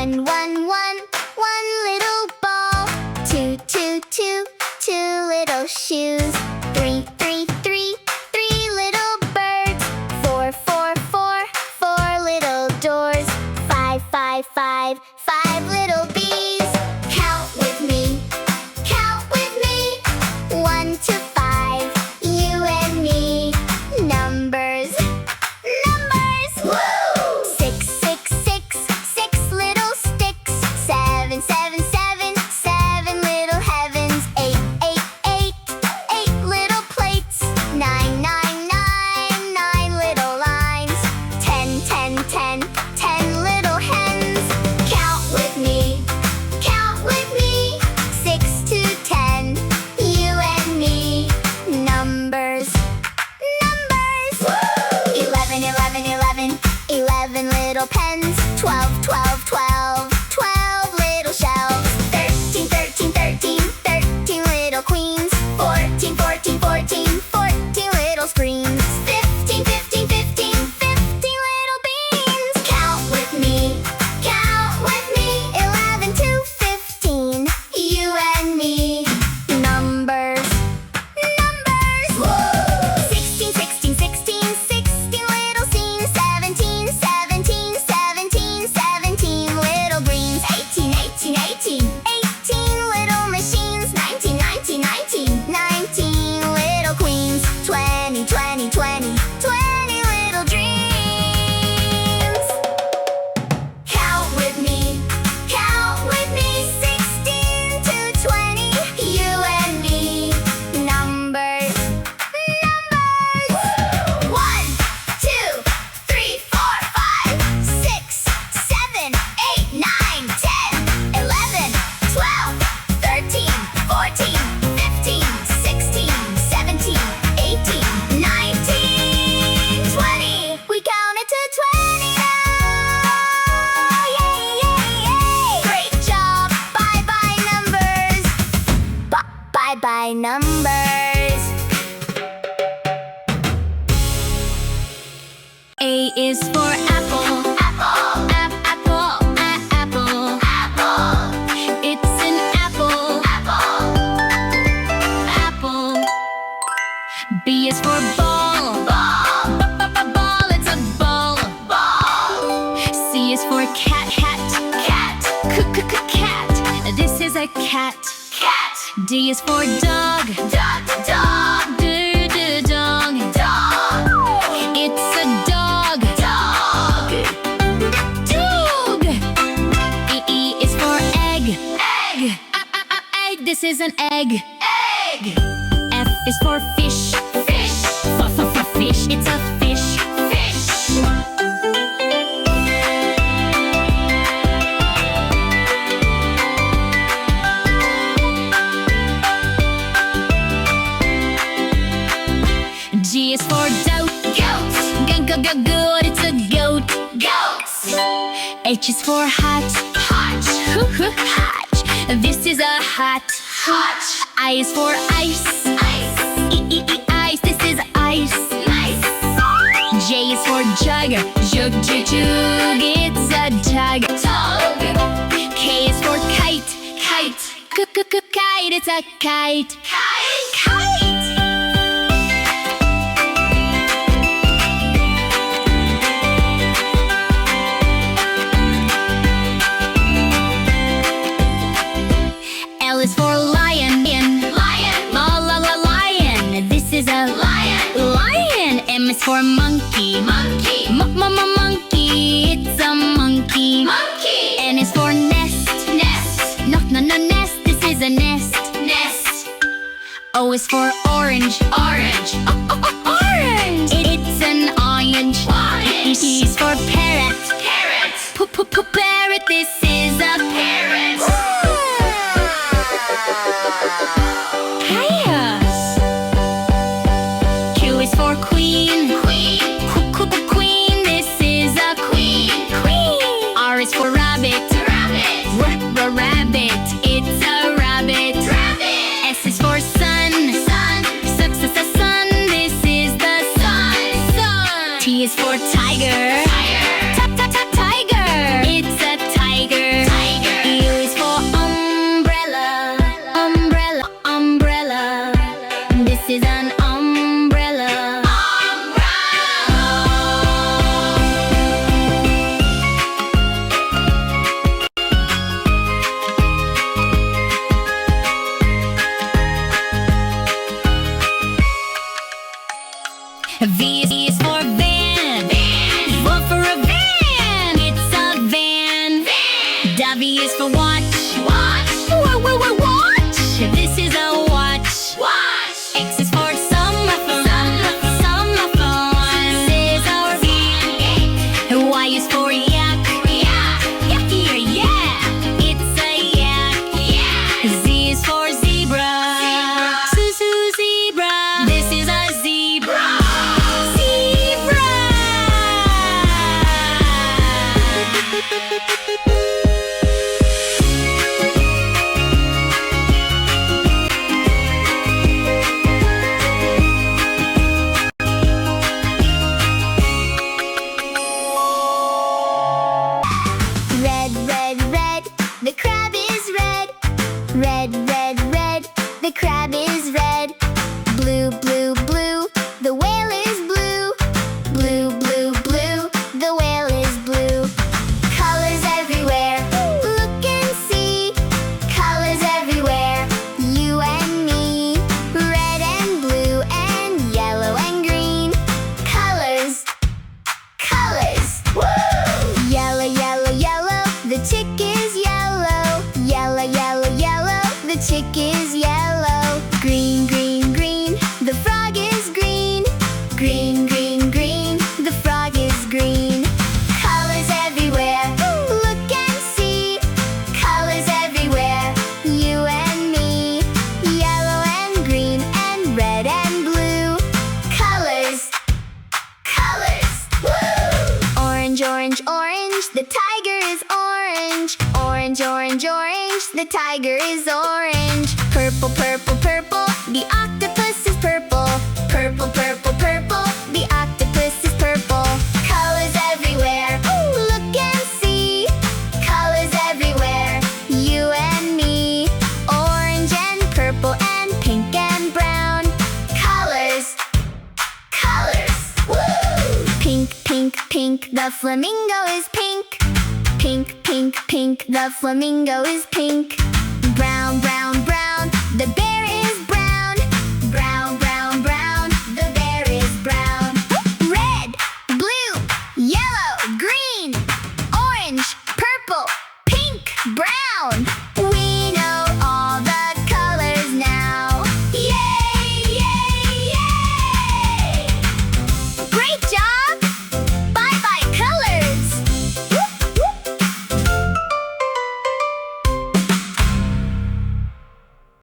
One, one, one, one little ball. Two, two, two, two little shoes. Three, three, three, three little birds. Four, four, four, four little doors. Five, five, five, five little bees. Count with me, count with me. 1 to 5, you and me. Numbers, numbers. Woo! 6, 6, 6, 6 little sticks. 7, 7, 7, 7 little heavens. 8, 8, 8, 8 little plates. 9, 9, 9, 9 little lines. 10, 10, 10, 10 little hens. Count with me, count with me. 6 to 10, you and me. Numbers, numbers. Woo! 11, 11, 11, 11 little pens. 12, 12, 12, 12 little shelves. 13, 13, 13, 13 little queens. 14, 14, 14, 14 little screens. 15, 15, 15, 15 little beans. Count with me, count with me. 11 to 15, you and me. Numbers, numbers. Woo! 16, 16, 16, 16 little scenes. 17, 17, 17, 17 little greens. 18, 18, 18, 18 little machines. 19, 19, 19, 19 little queens. 20, 20, 20, 20 little dreams. Count with me, count with me. 16 to 20, you and me. Numbers, numbers. 1, 2, 3, 4, 5, 6, 7, 8, 9, 10, 11, 12, 13, 14, 15, 16, 17, 18, 19, 20. We counted to 20 now. Yay, yay, yay. Great job. Bye-bye numbers. Bye-bye numbers. A is for apple. Apple, Apple. Apple. apple, It's an apple. apple, Apple. B is for ball. ball, Ball. It's a ball. ball. C is for cat. Cat, Cat. This is a cat. cat. D is for dog. Dog, dog, Dog. dog, It's a dog. dog. Dog. E is for egg. Egg, Egg. This is an egg. egg. F is for fish. Fish, Fish. It's a fish. fish. G is for goat. Goat, Good. It's a goat. goat. H is for hat. Hot, Hatch. This is a hat. hot. I is for ice. Ice, Ice. This is ice. nice. J is for jug. Jug. It's a jug. Tug, K is for kite. kite. Kite. It's a kite. Kite, L is for lion. lion, Lion. This is a lion. lion. M is for monkey. Monkey, Monkey. It's a monkey. monkey. N is for nest. Nest, No, nest. This is a nest. nest. O is for orange. Orange, Orange. It's an orange. Orange. P is for parrot. carrot. Parrot. This is a Parrot, parrot. Q is for queen. queen, Queen. This is a queen. R is for rabbit. Rabbit, Rabbit. It's a rabbit. rabbit. S is for sun. Sun, Sun. This is the sun. T is for tiger. tiger. Tiger. It's a tiger. V is for watch. Watch. Watch. This is a watch. Watch. X is for summer fun. Summer fun. This is our V. Y is for yak. Yak here, yeah. It's a yak. Z is for zebra. Zebra. This is a zebra. Zebra. Red, red, red, the crab is red. Red, red, red, the crab is red. Blue, blue, blue, the whale is blue. Blue, blue, blue, the whale is blue. Colors everywhere, look and see. Colors everywhere, you and me. Red and blue and yellow and green. Colors, colors. Yellow, yellow, yellow, the chick is yellow. Yellow, yellow, yellow, the chick is yellow. Green, green, green, the frog is green. Green, green, green, the frog is green. Colors everywhere, look and see. Colors everywhere, you and me. Yellow and green and red and blue. Colors, colors. Orange, orange, orange, the tiger is orange. Orange, orange, orange, the tiger is orange. Purple, purple, purple, the octopus is purple. Purple, purple, purple, the octopus is purple. Colors everywhere, look and see. Colors everywhere, you and me. Orange and purple and pink and brown. Colors, colors. Pink, pink, pink, the flamingo is pink. Pink, pink, pink, the flamingo is pink. Brown, brown, brown, the bear is brown. Brown, brown, brown, the bear is brown. Red, blue, yellow, green, orange, purple, pink, brown. We know all the colors now. Yay, yay, yay! Great